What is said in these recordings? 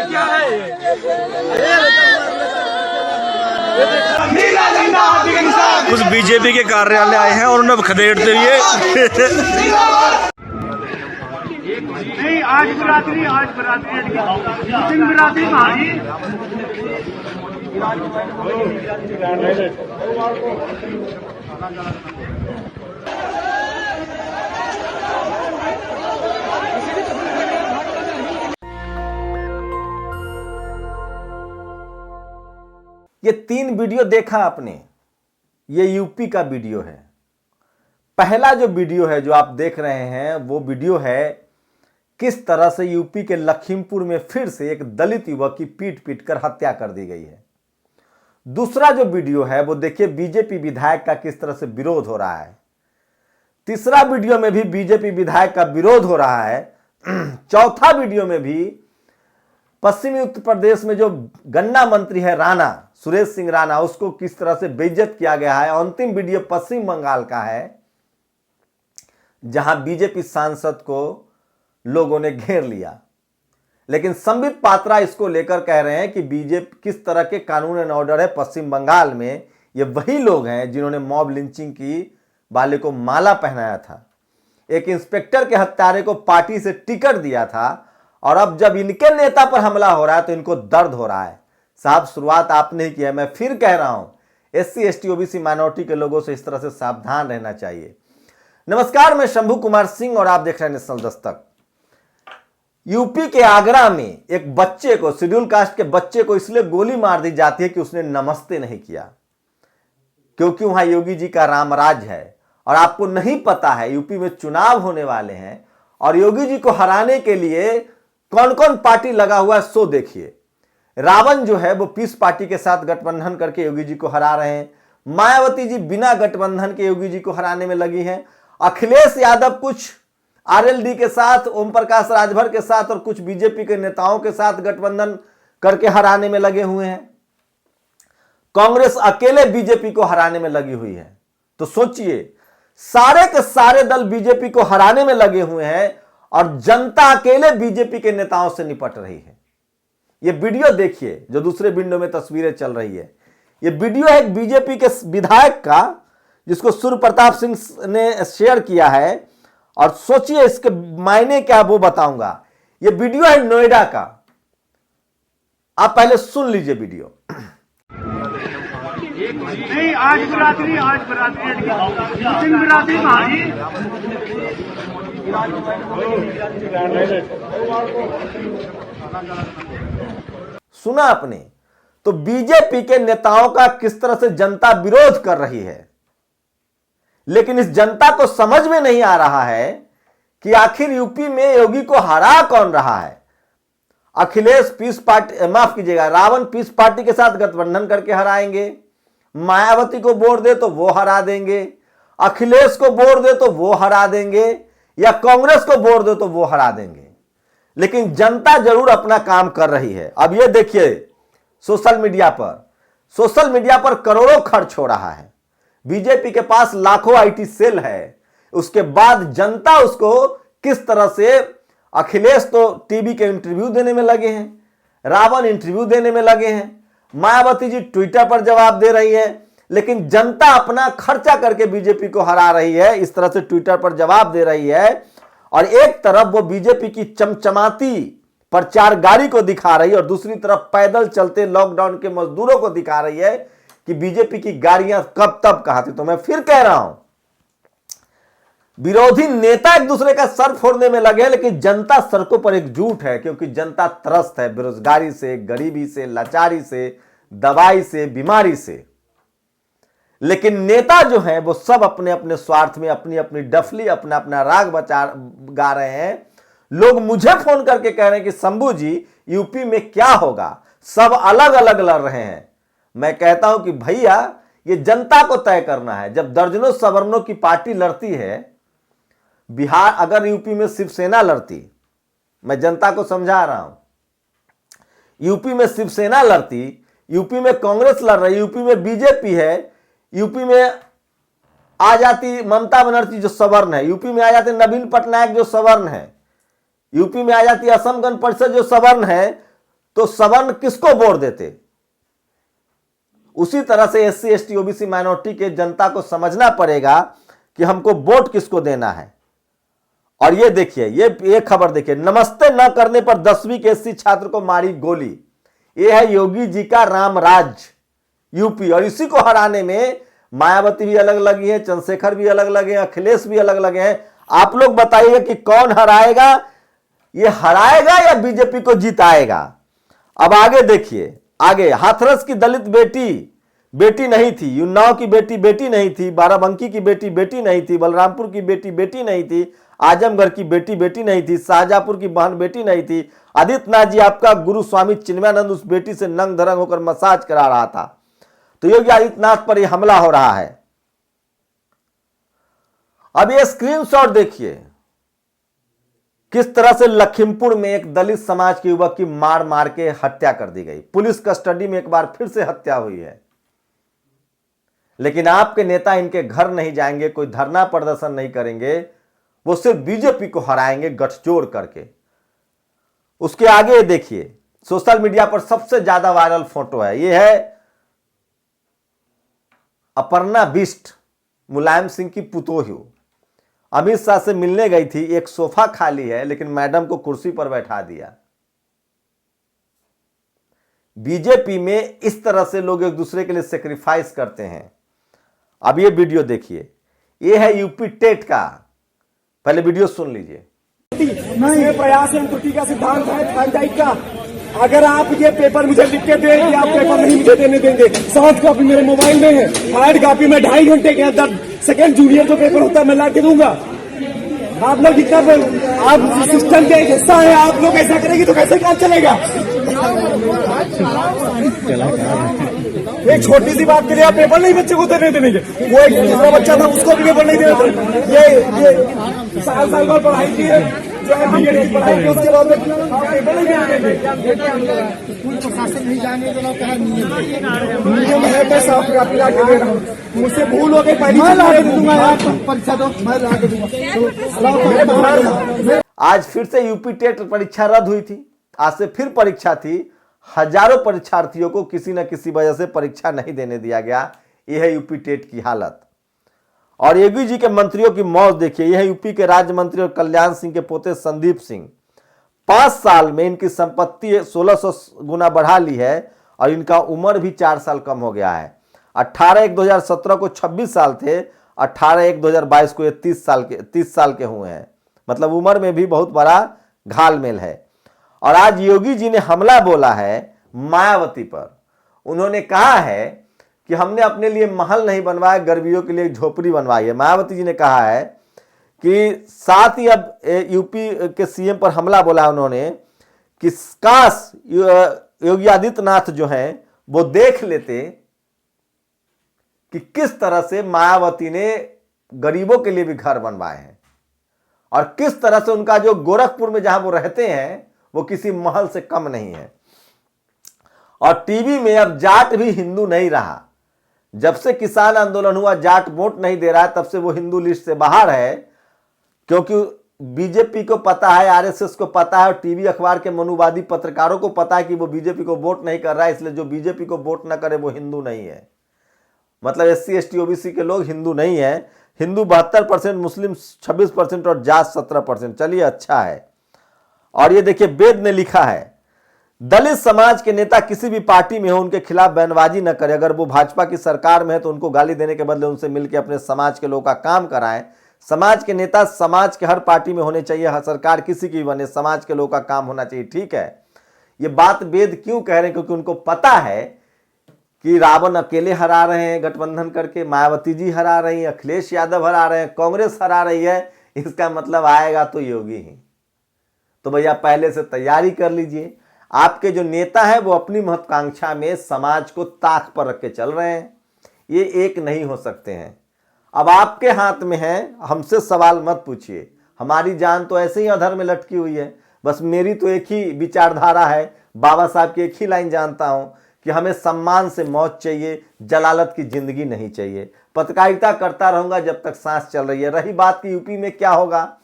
क्या है कुछ बीजेपी के कार्यालय आए हैं और उन्हें खदेड़ते हुए नहीं, आज बरादरी मुस्लिम बरादरी भाई ये 3 वीडियो देखा आपने। ये यूपी का वीडियो है। पहला जो वीडियो है जो आप देख रहे हैं वो वीडियो है किस तरह से यूपी के लखीमपुर में फिर से एक दलित युवक की पीट पीट कर हत्या कर दी गई है। दूसरा जो वीडियो है वो देखिए बीजेपी विधायक का किस तरह से विरोध हो रहा है। तीसरा वीडियो में भी बीजेपी विधायक का विरोध हो रहा है। चौथा वीडियो में भी पश्चिमी उत्तर प्रदेश में जो गन्ना मंत्री है राणा, सुरेश सिंह राणा, उसको किस तरह से बेइज्जत किया गया है। अंतिम वीडियो पश्चिम बंगाल का है जहां बीजेपी सांसद को लोगों ने घेर लिया। लेकिन संबित पात्रा इसको लेकर कह रहे हैं कि बीजेपी किस तरह के कानून एंड ऑर्डर है पश्चिम बंगाल में। ये वही लोग हैं जिन्होंने मॉब लिंचिंग की वाले को माला पहनाया था, एक इंस्पेक्टर के हत्यारे को पार्टी से टिकट दिया था, और अब जब इनके नेता पर हमला हो रहा है तो इनको दर्द हो रहा है। साहब, शुरुआत आपने ही की है। मैं फिर कह रहा हूं, SC ST OBC माइनॉरिटी के लोगों से इस तरह से सावधान रहना चाहिए। नमस्कार, मैं शंभू कुमार सिंह और आप देख रहे हैं नेशनल दस्तक। यूपी के आगरा में एक बच्चे को, शेड्यूल कास्ट के बच्चे को इसलिए गोली मार दी जाती है कि उसने नमस्ते नहीं किया, क्योंकि वहां योगी जी का रामराज है। और आपको नहीं पता है यूपी में चुनाव होने वाले हैं और योगी जी को हराने के लिए कौन कौन पार्टी लगा हुआ है, सो देखिए। रावण जो है वो पीस पार्टी के साथ गठबंधन करके योगी जी को हरा रहे हैं। मायावती जी बिना गठबंधन के योगी जी को हराने में लगी हैं। अखिलेश यादव कुछ RLD के साथ, ओम प्रकाश राजभर के साथ और कुछ बीजेपी के नेताओं के साथ गठबंधन करके हराने में लगे हुए हैं। कांग्रेस अकेले बीजेपी को हराने में लगी हुई है। तो सोचिए, सारे के सारे दल बीजेपी को हराने में लगे हुए हैं और जनता अकेले बीजेपी के नेताओं से निपट रही है। ये वीडियो देखिए जो दूसरे विंडो में तस्वीरें चल रही है। ये वीडियो है एक बीजेपी के विधायक का जिसको सूर्य प्रताप सिंह ने शेयर किया है, और सोचिए इसके मायने क्या वो बताऊंगा। ये वीडियो है नोएडा का। आप पहले सुन लीजिए वीडियो। नहीं, आज बरादरी मुस्लिम बरादरी भाई सुना आपने? तो बीजेपी के नेताओं का किस तरह से जनता विरोध कर रही है, लेकिन इस जनता को समझ में नहीं आ रहा है कि आखिर यूपी में योगी को हरा कौन रहा है। अखिलेश पीस पार्टी, माफ कीजिएगा, रावण पीस पार्टी के साथ गठबंधन करके हराएंगे। मायावती को वोट दे तो वो हरा देंगे, अखिलेश को वोट दे तो वो हरा देंगे, या कांग्रेस को वोट दे तो वो हरा देंगे। लेकिन जनता जरूर अपना काम कर रही है। अब ये देखिए, सोशल मीडिया पर करोड़ों खर्च हो रहा है। बीजेपी के पास लाखों IT सेल है। उसके बाद जनता उसको किस तरह से, अखिलेश तो टीवी के इंटरव्यू देने में लगे हैं, रावण इंटरव्यू देने में लगे हैं, मायावती जी ट्विटर पर जवाब दे रही है, लेकिन जनता अपना खर्चा करके बीजेपी को हरा रही है। इस तरह से ट्विटर पर जवाब दे रही है, और एक तरफ वो बीजेपी की चमचमाती प्रचार गाड़ी को दिखा रही है और दूसरी तरफ पैदल चलते लॉकडाउन के मजदूरों को दिखा रही है कि बीजेपी की गाड़ियां कब तब कहां थी। तो मैं फिर कह रहा हूं, विरोधी नेता एक दूसरे का सर फोड़ने में लगे, लेकिन जनता सड़कों पर एकजुट है, क्योंकि जनता त्रस्त है बेरोजगारी से, गरीबी से, लाचारी से, दवाई से, बीमारी से। लेकिन नेता जो हैं वो सब अपने अपने स्वार्थ में अपनी अपनी डफली, अपना अपना राग गा रहे हैं। लोग मुझे फोन करके कह रहे हैं कि शंभू जी यूपी में क्या होगा, सब अलग अलग लड़ रहे हैं। मैं कहता हूं कि भैया ये जनता को तय करना है। जब दर्जनों सवर्णों की पार्टी लड़ती है, बिहार अगर यूपी में शिवसेना लड़ती, मैं जनता को समझा रहा हूं, यूपी में शिवसेना लड़ती, यूपी में कांग्रेस लड़ रही, यूपी में बीजेपी है, यूपी में आ जाती ममता बनर्जी जो सवर्ण है, यूपी में आ जाते नवीन पटनायक जो सवर्ण है, यूपी में आ जाती असम गण परिषद जो सवर्ण है, तो सवर्ण किसको वोट देते? उसी तरह से एससी एसटी ओबीसी माइनॉरिटी के जनता को समझना पड़ेगा कि हमको वोट किसको देना है। और ये देखिए, ये खबर देखिए, नमस्ते न करने पर 10वीं के एससी छात्र को मारी गोली। ये है योगी जी का रामराज यूपी। और इसी को हराने में मायावती भी अलग लगी है, चंद्रशेखर भी अलग लगे हैं, अखिलेश भी अलग लगे हैं। आप लोग बताइए कि कौन हराएगा? ये हराएगा या बीजेपी को जिताएगा? अब आगे देखिए, आगे हाथरस की दलित बेटी नहीं थी, उन्नाव की बेटी नहीं थी, बाराबंकी की बेटी नहीं थी, बलरामपुर की बेटी नहीं थी, आजमगढ़ की बेटी नहीं थी, शाहजहांपुर की बहन बेटी नहीं थी। आदित्यनाथ जी आपका गुरु स्वामी चिन्मयानंद उस बेटी से नंग धरंग होकर मसाज करा रहा था। तो योगी आदित्यनाथ पर यह हमला हो रहा है। अब ये स्क्रीनशॉट देखिए, किस तरह से लखीमपुर में एक दलित समाज के युवक की मार के हत्या कर दी गई। पुलिस कस्टडी में एक बार फिर से हत्या हुई है। लेकिन आपके नेता इनके घर नहीं जाएंगे, कोई धरना प्रदर्शन नहीं करेंगे, वो सिर्फ बीजेपी को हराएंगे गठजोड़ करके। उसके आगे देखिए, सोशल मीडिया पर सबसे ज्यादा वायरल फोटो है, ये है अपर्णा बिष्ट, मुलायम सिंह की पुतोहू। अमित शाह से मिलने गई थी, एक सोफा खाली है लेकिन मैडम को कुर्सी पर बैठा दिया। बीजेपी में इस तरह से लोग एक दूसरे के लिए सेक्रीफाइस करते हैं। अब ये वीडियो देखिए, ये है यूपी टेट का, पहले वीडियो सुन लीजिए। नहीं प्रयास है, त्रुटि का सिद्धांत है थानदायिक का। अगर आप ये पेपर मुझे लिख के दें कि आप पेपर नहीं मुझे देने देंगे, सॉफ्ट कॉपी मेरे मोबाइल में है, हार्ड कॉपी में 2.5 घंटे के अंदर सेकंड जूनियर जो पेपर होता है मैं ला के दूंगा। आप लोग जितना आप सिस्टम के एक हिस्सा है, आप लोग ऐसा करेंगे तो कैसे काम चलेगा? एक छोटी सी बात के लिए आप पेपर नहीं बच्चे को देने देंगे। वो एक दूसरा बच्चा था उसको भी पेपर नहीं देने। ये साल बाद पढ़ाई की है, जो है बीएड की पढ़ाई की, उसके बाद पेपर नहीं देने देंगे। प्रशासन नहीं जाने नियम है, मैं साफ कॉपी ला के दे रहा हूँ। मुझसे भूल हो गई, पहली ला के दूंगा, परीक्षा दो मैं ला के दूंगा। आज फिर से यूपी टेट परीक्षा रद्द हुई थी, आज से फिर परीक्षा थी। हजारों परीक्षार्थियों को किसी न किसी वजह से परीक्षा नहीं देने दिया गया। यह है यूपी टेट की हालत। और योगी जी के मंत्रियों की मौत देखिए, यह है यूपी के राज्य मंत्री और कल्याण सिंह के पोते संदीप सिंह। 5 साल में इनकी संपत्ति 1600 गुना बढ़ा ली है और इनका उम्र भी 4 साल कम हो गया है। 18/1/2017 को 26 साल थे, 18/1/2022 को ये 30 साल के हुए हैं। मतलब उम्र में भी बहुत बड़ा घालमेल है। और आज योगी जी ने हमला बोला है मायावती पर। उन्होंने कहा है कि हमने अपने लिए महल नहीं बनवाया, गर्भियों के लिए झोपड़ी बनवाई है। मायावती जी ने कहा है कि साथ ही अब यूपी के सीएम पर हमला बोला उन्होंने कि काश योगी आदित्यनाथ जो हैं वो देख लेते कि किस तरह से मायावती ने गरीबों के लिए भी घर बनवाए हैं और किस तरह से उनका जो गोरखपुर में जहां वो रहते हैं वो किसी महल से कम नहीं है। और टीवी में अब जाट भी हिंदू नहीं रहा। जब से किसान आंदोलन हुआ, जाट वोट नहीं दे रहा है, तब से वो हिंदू लिस्ट से बाहर है। क्योंकि बीजेपी को पता है, आरएसएस को पता है और टीवी अखबार के मनुवादी पत्रकारों को पता है कि वो बीजेपी को वोट नहीं कर रहा है, इसलिए जो बीजेपी को वोट ना करे वो हिंदू नहीं है। मतलब एससी एसटी ओबीसी के लोग हिंदू नहीं है। हिंदू 72%, मुस्लिम 26% और जाट 17%। चलिए अच्छा है। और ये देखिए, वेद ने लिखा है, दलित समाज के नेता किसी भी पार्टी में हो उनके खिलाफ बयानबाजी न करे। अगर वो भाजपा की सरकार में है तो उनको गाली देने के बदले उनसे मिलकर अपने समाज के लोगों का काम कराएं। समाज के नेता समाज के हर पार्टी में होने चाहिए, हर सरकार किसी की भी बने, समाज के लोगों का काम होना चाहिए। ठीक है, ये बात वेद क्यों कह रहे हैं? क्योंकि उनको पता है कि रावण अकेले हरा रहे हैं गठबंधन करके, मायावती जी हरा रही है, अखिलेश यादव हरा रहे हैं, कांग्रेस हरा रही है। इसका मतलब आएगा तो योगी ही। तो भैया पहले से तैयारी कर लीजिए। आपके जो नेता है वो अपनी महत्वाकांक्षा में समाज को ताक पर रख के चल रहे हैं। ये एक नहीं हो सकते हैं। अब आपके हाथ में है, हमसे सवाल मत पूछिए। हमारी जान तो ऐसे ही अधर में लटकी हुई है। बस मेरी तो एक ही विचारधारा है, बाबा साहब की एक ही लाइन जानता हूं कि हमें सम्मान से मौत चाहिए, जलालत की जिंदगी नहीं चाहिए। पत्रकारिता करता रहूंगा जब तक सांस चल रही है। रही बात कि यूपी में क्या होगा,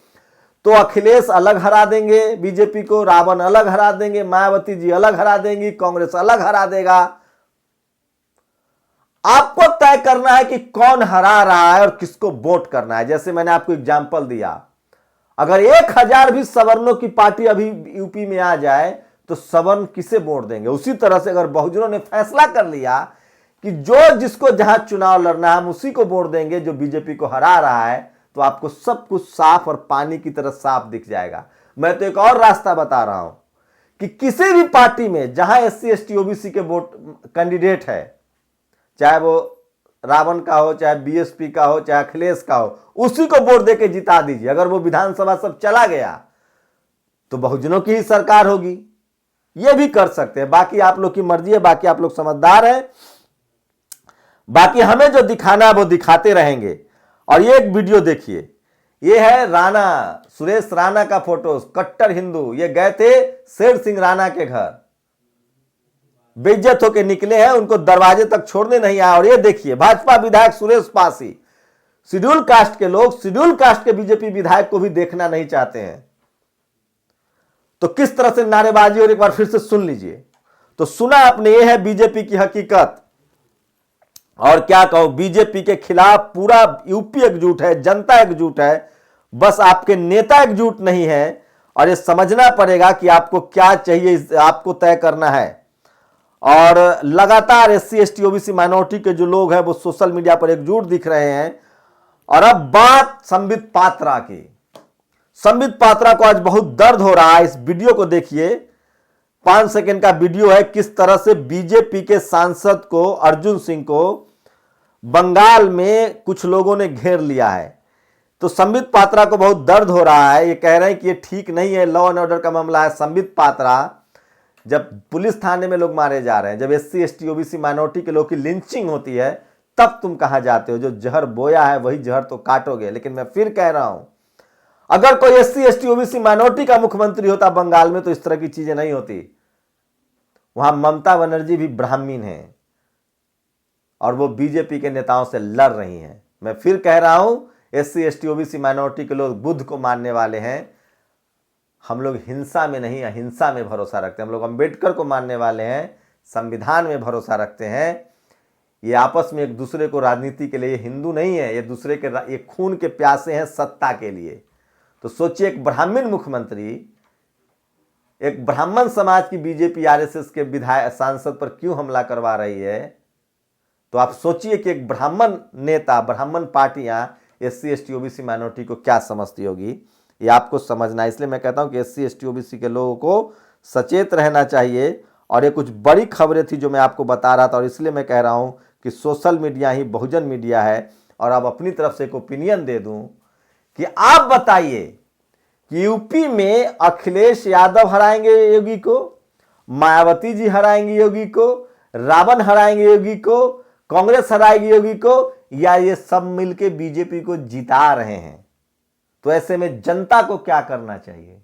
तो अखिलेश अलग हरा देंगे बीजेपी को, रावण अलग हरा देंगे, मायावती जी अलग हरा देंगी, कांग्रेस अलग हरा देगा। आपको तय करना है कि कौन हरा रहा है और किसको वोट करना है। जैसे मैंने आपको एग्जाम्पल दिया, अगर 1000 भी सवर्णों की पार्टी अभी यूपी में आ जाए तो सवर्ण किसे वोट देंगे। उसी तरह से अगर बहुजनों ने फैसला कर लिया कि जो जिसको जहां चुनाव लड़ना है हम उसी को वोट देंगे जो बीजेपी को हरा रहा है, तो आपको सब कुछ साफ और पानी की तरह साफ दिख जाएगा। मैं तो एक और रास्ता बता रहा हूं कि किसी भी पार्टी में जहां SC ST OBC के वोट कैंडिडेट है, चाहे वो रावण का हो, चाहे BSP का हो, चाहे अखिलेश का हो, उसी को वोट देके जिता दीजिए। अगर वो विधानसभा सब चला गया तो बहुजनों की ही सरकार होगी। ये भी कर सकते हैं, बाकी आप लोग की मर्जी है, बाकी आप लोग समझदार हैं, बाकी हमें जो दिखाना है वो दिखाते रहेंगे। और ये एक वीडियो देखिए, ये है राणा, सुरेश राणा का फोटो, कट्टर हिंदू। ये गए थे शेर सिंह राणा के घर, बेइज्जत होके निकले हैं, उनको दरवाजे तक छोड़ने नहीं आया। और ये देखिए भाजपा विधायक सुरेश पासी, शेड्यूल कास्ट के लोग शेड्यूल कास्ट के बीजेपी विधायक को भी देखना नहीं चाहते हैं, तो किस तरह से नारेबाजी। और एक बार फिर से सुन लीजिए। तो सुना आपने, ये है बीजेपी की हकीकत। और क्या कहो, बीजेपी के खिलाफ पूरा यूपी एकजुट है, जनता एकजुट है, बस आपके नेता एकजुट नहीं है। और ये समझना पड़ेगा कि आपको क्या चाहिए, आपको तय करना है। और लगातार SC ST OBC माइनॉरिटी के जो लोग हैं वो सोशल मीडिया पर एकजुट दिख रहे हैं। और अब बात संबित पात्रा की। संबित पात्रा को आज बहुत दर्द हो रहा है। इस वीडियो को देखिए, 5 सेकंड का वीडियो है, किस तरह से बीजेपी के सांसद को, अर्जुन सिंह को बंगाल में कुछ लोगों ने घेर लिया है। तो संबित पात्रा को बहुत दर्द हो रहा है। ये कह रहे हैं कि ये ठीक नहीं है, लॉ एंड ऑर्डर का मामला है। संबित पात्रा, जब पुलिस थाने में लोग मारे जा रहे हैं, जब SC ST OBC माइनॉरिटी के लोग की लिंचिंग होती है, तब तुम कहां जाते हो? जो जहर बोया है वही जहर तो काटोगे। लेकिन मैं फिर कह रहा हूं, अगर कोई SC ST OBC माइनॉरिटी का मुख्यमंत्री होता बंगाल में तो इस तरह की चीजें नहीं होती। वहां ममता बनर्जी भी ब्राह्मण हैं और वो बीजेपी के नेताओं से लड़ रही हैं। मैं फिर कह रहा हूं, SC ST OBC माइनॉरिटी के लोग बुद्ध को मानने वाले हैं। हम लोग हिंसा में नहीं, अहिंसा में भरोसा रखते हैं। हम लोग अंबेडकर को मानने वाले हैं, संविधान में भरोसा रखते हैं। ये आपस में एक दूसरे को राजनीति के लिए, हिंदू नहीं है, ये दूसरे के ये खून के प्यासे हैं सत्ता के लिए। तो सोचिए, एक ब्राह्मण मुख्यमंत्री, एक ब्राह्मण समाज की बीजेपी RSS के विधायक सांसद पर क्यों हमला करवा रही है। तो आप सोचिए कि एक ब्राह्मण नेता, ब्राह्मण पार्टियां SC ST OBC माइनॉरिटी को क्या समझती होगी, ये आपको समझना है। इसलिए मैं कहता हूं कि SC ST OBC के लोगों को सचेत रहना चाहिए। और ये कुछ बड़ी खबरें थी जो मैं आपको बता रहा था, और इसलिए मैं कह रहा हूं कि सोशल मीडिया ही बहुजन मीडिया है। और अब अपनी तरफ से एक ओपिनियन दे दूं कि आप बताइए कि यूपी में अखिलेश यादव हराएंगे योगी को, मायावती जी हराएंगे योगी को, रावण हराएंगे योगी को, कांग्रेस हराएगी योगी को, या ये सब मिलके बीजेपी को जिता रहे हैं। तो ऐसे में जनता को क्या करना चाहिए?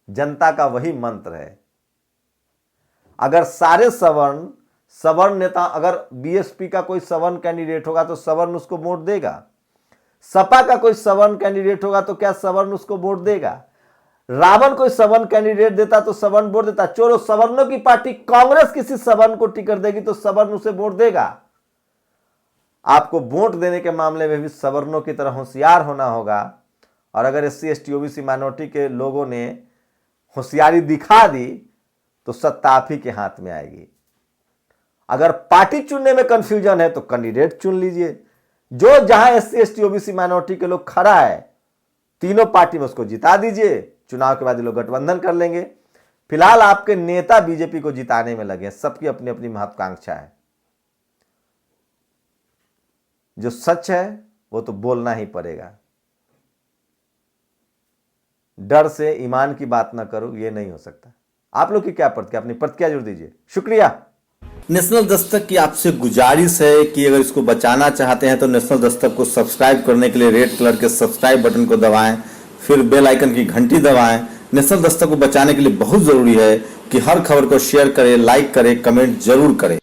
जनता का वही मंत्र है। अगर सारे सवर्ण नेता, अगर BSP का कोई सवर्ण कैंडिडेट होगा तो सवर्ण उसको वोट देगा। सपा का कोई सवर्ण कैंडिडेट होगा तो क्या सवर्ण उसको वोट देगा? रावण कोई सवर्ण कैंडिडेट देता तो सवर्ण वोट देता। चोरो, सवर्णों की पार्टी कांग्रेस किसी सवर्ण को टिकट देगी तो सवर्ण उसे वोट देगा। आपको वोट देने के मामले में भी सवर्णों की तरह होशियार होना होगा। और अगर SC ST OBC माइनॉरिटी के लोगों ने होशियारी दिखा दी तो सत्ता आप ही के हाथ में आएगी। अगर पार्टी चुनने में कंफ्यूजन है तो कैंडिडेट चुन लीजिए। जो जहां SC ST OBC माइनॉरिटी के लोग खड़ा है, तीनों पार्टी में उसको जिता दीजिए। चुनाव के बाद ये लोग गठबंधन कर लेंगे। फिलहाल आपके नेता बीजेपी को जिताने में लगे, सबकी अपनी अपनी महत्वाकांक्षा है। जो सच है वो तो बोलना ही पड़ेगा। डर से ईमान की बात ना करो, ये नहीं हो सकता। आप लोग की क्या प्रतिक्रिया, अपनी प्रतिक्रिया जरूर दीजिए। शुक्रिया। नेशनल दस्तक की आपसे गुजारिश है कि अगर इसको बचाना चाहते हैं तो नेशनल दस्तक को सब्सक्राइब करने के लिए रेड कलर के सब्सक्राइब बटन को दबाएं, फिर बेल आइकन की घंटी दबाएं। नेशनल दस्तक को बचाने के लिए बहुत जरूरी है कि हर खबर को शेयर करें, लाइक करें, कमेंट जरूर करें।